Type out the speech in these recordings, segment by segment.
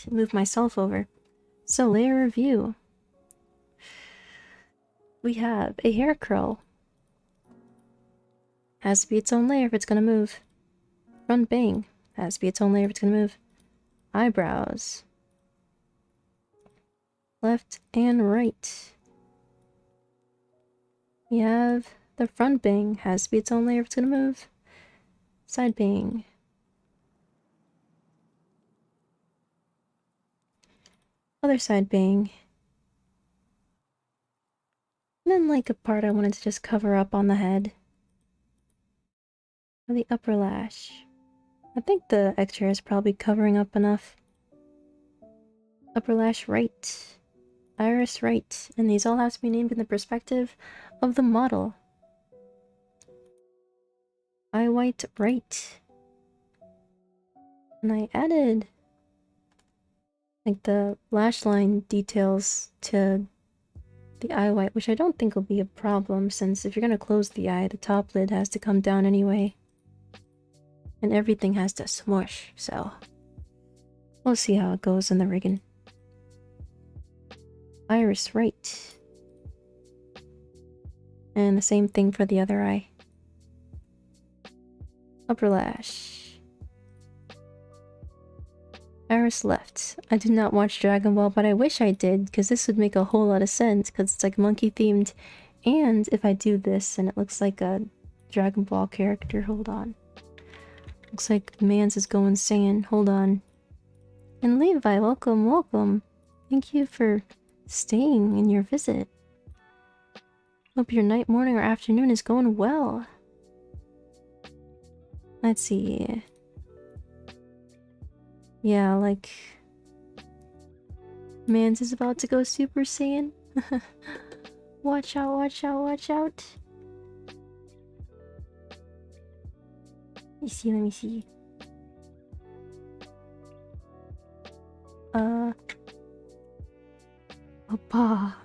to move myself over. So, layer review. We have a hair curl. Has to be its own layer if it's gonna move. Front bang. Has to be its own layer if it's gonna move. Eyebrows. Left and right. We have the front bang. Has to be its own layer if it's gonna move. Side bang. Other side bang. And then like a part I wanted to just cover up on the head. Or the upper lash. I think the extra is probably covering up enough. Upper lash right. Iris right. And these all have to be named in the perspective of the model. Eye white right. And I added like the lash line details to the eye white, which I don't think will be a problem since if you're gonna close the eye, the top lid has to come down anyway. And everything has to smush, so we'll see how it goes in the rigging. Iris right. And the same thing for the other eye. Upper lash. Iris left. I did not watch Dragon Ball, but I wish I did, because this would make a whole lot of sense, because it's like monkey themed. And if I do this and it looks like a Dragon Ball character, hold on. Looks like Mans is going Saiyan, hold on. And Levi, welcome, welcome. Thank you for staying in your visit. Hope your night, morning, or afternoon is going well. Let's see. Yeah, like... Mans is about to go Super Saiyan. Watch out, watch out, watch out. Let me see. Papa.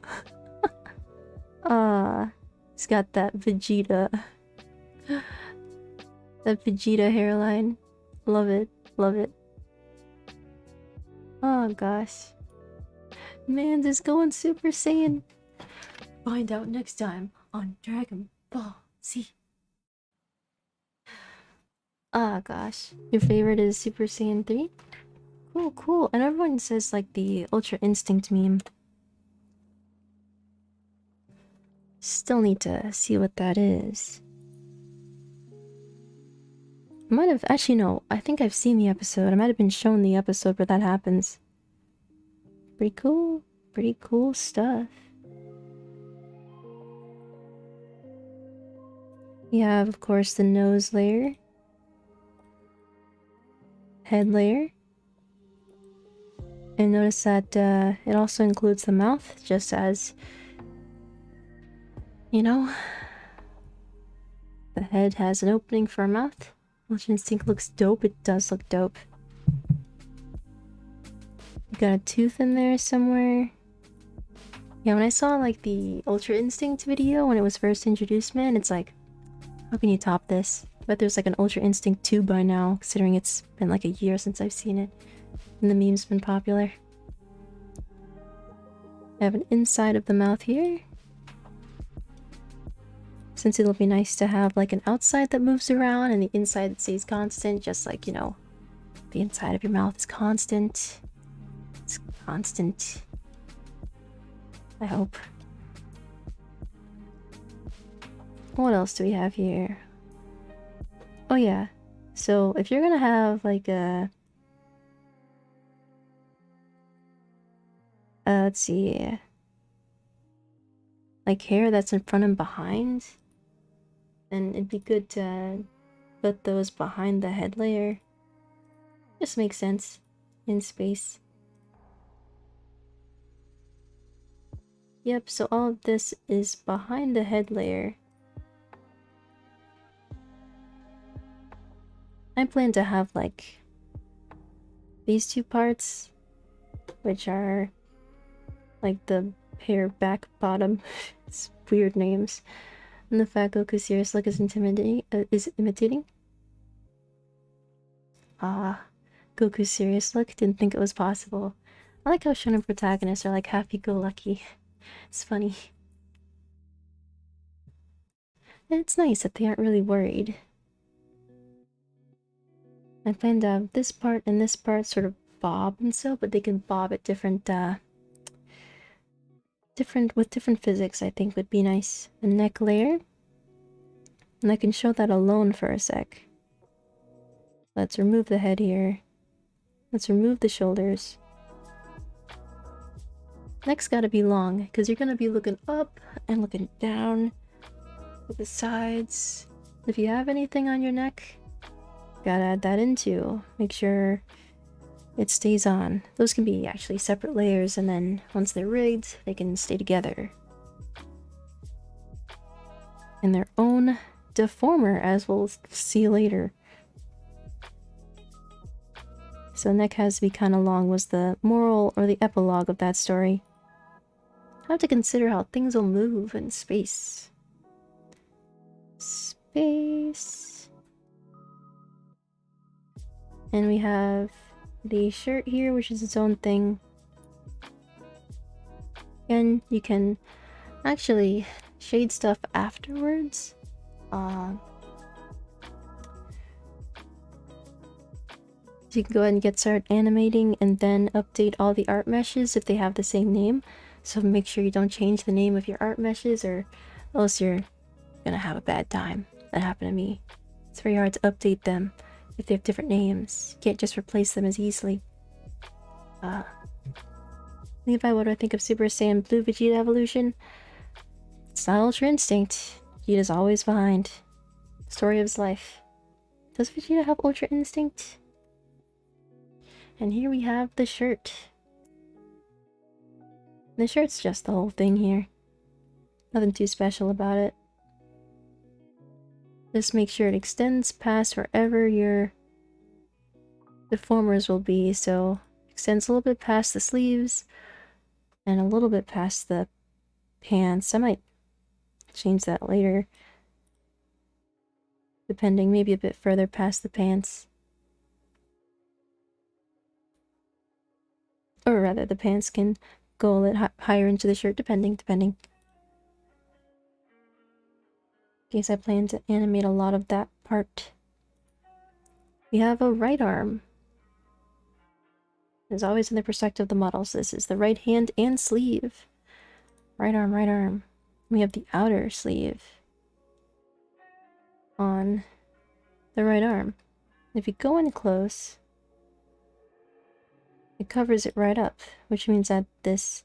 He's got that Vegeta. That Vegeta hairline. Love it, love it. Oh gosh. Mans is going Super Saiyan. Find out next time on Dragon Ball Z. Ah gosh. Your favorite is Super Saiyan 3? Cool, cool. And everyone says like the Ultra Instinct meme. Still need to see what that is. I might have... Actually, no. I think I've seen the episode. I might have been shown the episode where that happens. Pretty cool. Pretty cool stuff. We have, of course, the nose layer. Head layer. And notice that it also includes the mouth, just as... You know, the head has an opening for a mouth. Ultra Instinct looks dope. It does look dope. Got a tooth in there somewhere. Yeah, when I saw like the Ultra Instinct video when it was first introduced, man, it's like, how can you top this? But there's like an Ultra Instinct 2 by now, considering it's been like a year since I've seen it. And the meme's been popular. I have an inside of the mouth here. Since it'll be nice to have like an outside that moves around and the inside that stays constant, just like, you know, the inside of your mouth is constant. It's constant. I hope. What else do we have here? Oh yeah. So if you're gonna have like a... let's see. Like hair that's in front and behind. And it'd be good to put those behind the head layer. Just makes sense in space. Yep, so all of this is behind the head layer. I plan to have like these two parts, which are like the hair back bottom. It's weird names. And the fat Goku serious look is intimidating. Is imitating. Ah, Goku's serious look. Didn't think it was possible. I like how shonen protagonists are like happy-go-lucky. It's funny. And it's nice that they aren't really worried. I plan to have this part and this part sort of bob and so, but they can bob at different with different physics, I think would be nice. A neck layer. And I can show that alone for a sec. Let's remove the head here. Let's remove the shoulders. Neck's gotta be long, because you're gonna be looking up and looking down with the sides. If you have anything on your neck, gotta add that in too. Make sure it stays on. Those can be actually separate layers, and then once they're rigged, they can stay together in their own deformer, as we'll see later. So neck has to be kind of long was the moral or the epilogue of that story. I have to consider how things will move in space. Space. And we have the shirt here, which is its own thing. And you can actually shade stuff afterwards. So you can go ahead and get started animating and then update all the art meshes if they have the same name. So make sure you don't change the name of your art meshes, or else you're gonna have a bad time. That happened to me. It's very hard to update them if they have different names. You can't just replace them as easily. Levi, what do I think of Super Saiyan Blue Vegeta evolution? It's not Ultra Instinct. Vegeta's always behind. Story of his life. Does Vegeta have Ultra Instinct? And here we have the shirt. The shirt's just the whole thing here. Nothing too special about it. Just make sure it extends past wherever your deformers will be. So extends a little bit past the sleeves and a little bit past the pants. I might change that later, depending, maybe a bit further past the pants. Or rather, the pants can go a little higher into the shirt, depending. In case I plan to animate a lot of that part. We have a right arm. It's always in the perspective of the models. This is the right hand and sleeve. Right arm, right arm. We have the outer sleeve on the right arm. If you go in close, it covers it right up, which means that this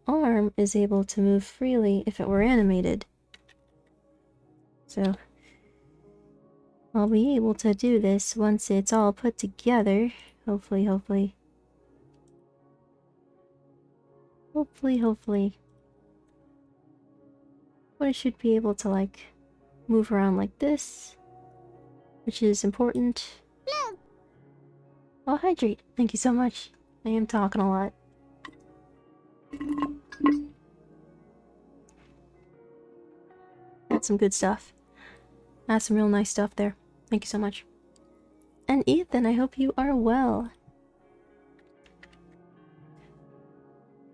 arm is able to move freely if it were animated. So I'll be able to do this once it's all put together. Hopefully. But it should be able to, like, move around like this, which is important. Oh, hydrate. Thank you so much. I am talking a lot. That's some good stuff. That's some real nice stuff there. Thank you so much. And Ethan, I hope you are well.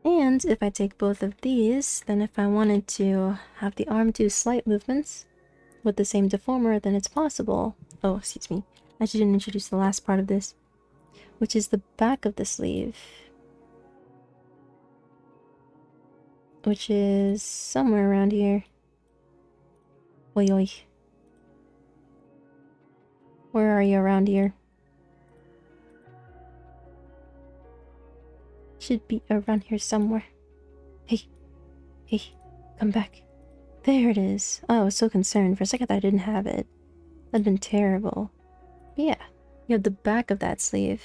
And if I take both of these, then if I wanted to have the arm do slight movements with the same deformer, then it's possible. Oh, excuse me. I actually didn't introduce the last part of this, which is the back of the sleeve, which is somewhere around here. Oi oi. Where are you around here? Should be around here somewhere. Hey, come back. There it is. Oh, I was so concerned. For a second I didn't have it. That'd been terrible. But yeah, you have the back of that sleeve.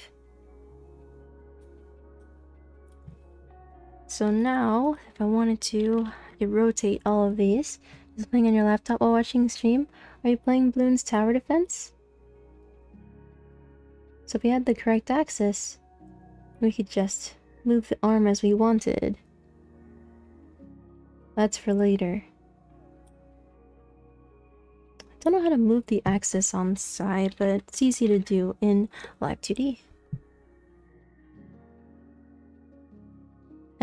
So now, if I wanted to, I could rotate all of these. Is playing on your laptop while watching the stream? Are you playing Bloons Tower Defense? So if we had the correct axis, we could just move the arm as we wanted. That's for later. I don't know how to move the axis on the side, but it's easy to do in Live2D.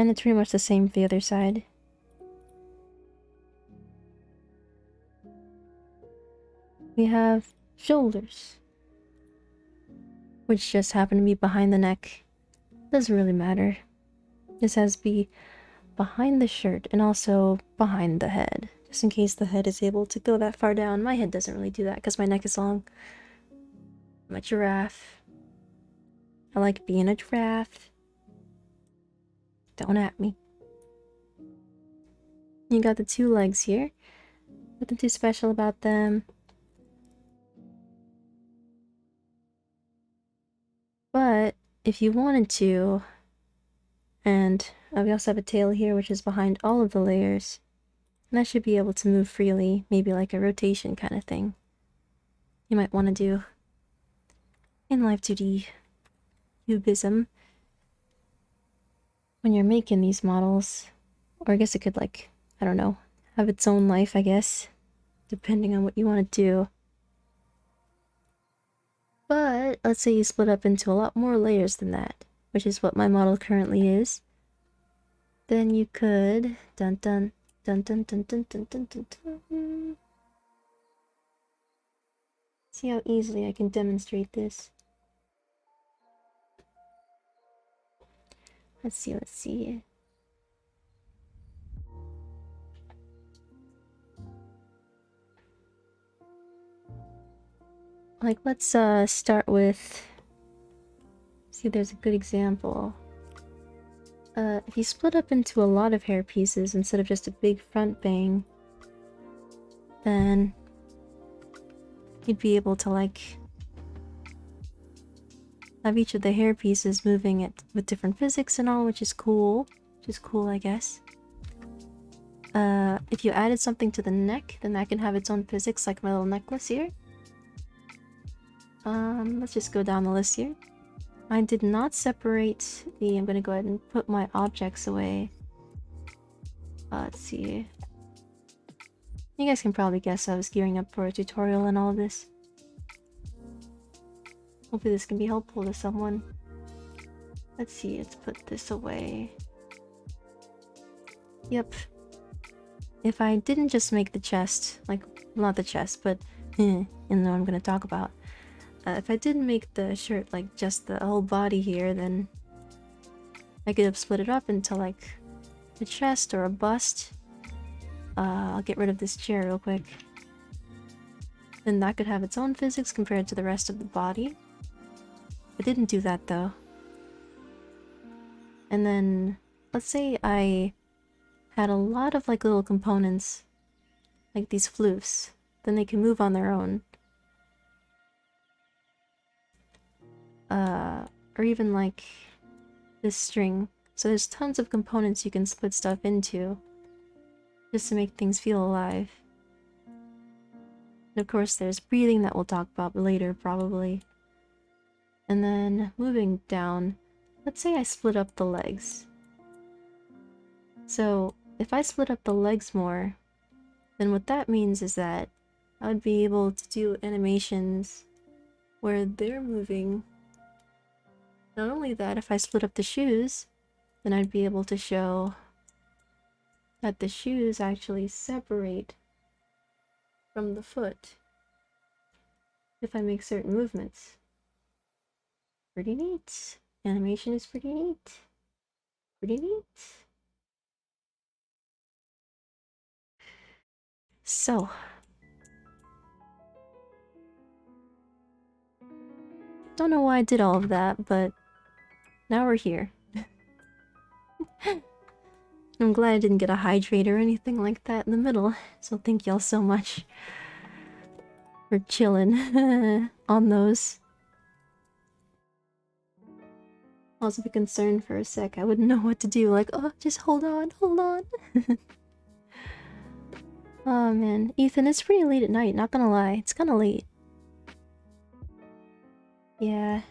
And it's pretty much the same for the other side. We have shoulders, which just happen to be behind the neck. Doesn't really matter. This has to be behind the shirt and also behind the head, just in case the head is able to go that far down. My head doesn't really do that because my neck is long. I'm a giraffe. I like being a giraffe. Don't at me. You got the two legs here. Nothing too special about them. But if you wanted to, and we also have a tail here which is behind all of the layers, and that should be able to move freely, maybe like a rotation kind of thing. You might want to do in Live2D cubism when you're making these models. Or I guess it could, like, I don't know, have its own life, I guess, depending on what you want to do. But let's say you split up into a lot more layers than that, which is what my model currently is. Then you could dun dun dun dun dun dun dun dun dun dun. See how easily I can demonstrate this. Let's see. Like, let's start with, see, there's a good example. If you split up into a lot of hair pieces instead of just a big front bang, then you'd be able to, like, have each of the hair pieces moving it with different physics and all, which is cool. I guess. If you added something to the neck, then that can have its own physics, like my little necklace here. Let's just go down the list here. I did not separate the... I'm gonna go ahead and put my objects away. Let's see. You guys can probably guess I was gearing up for a tutorial and all of this. Hopefully this can be helpful to someone. Let's see, let's put this away. Yep. If I didn't just make the chest, like, not the chest, but in the one I'm gonna talk about. If I didn't make the shirt, like, just the whole body here, then I could have split it up into, like, a chest or a bust. I'll get rid of this chair real quick. Then that could have its own physics compared to the rest of the body. I didn't do that, though. And then, let's say I had a lot of, like, little components, like these floofs. Then they can move on their own. Or even like this string. So there's tons of components you can split stuff into just to make things feel alive. And of course there's breathing that we'll talk about later probably. And then moving down, let's say I split up the legs. So if I split up the legs more, then what that means is that I would be able to do animations where they're moving. Not only that, if I split up the shoes, then I'd be able to show that the shoes actually separate from the foot if I make certain movements. Pretty neat. Animation is pretty neat. Pretty neat. So, don't know why I did all of that, but now we're here. I'm glad I didn't get a hydrate or anything like that in the middle, so thank y'all so much for chilling on those. I was a bit concerned for a sec. I wouldn't know what to do, like, oh, just hold on. Oh man, Ethan, it's pretty late at night, not gonna lie. It's kinda late. Yeah.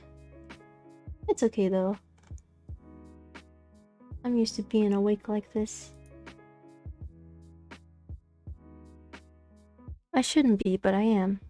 It's okay though. I'm used to being awake like this. I shouldn't be, but I am.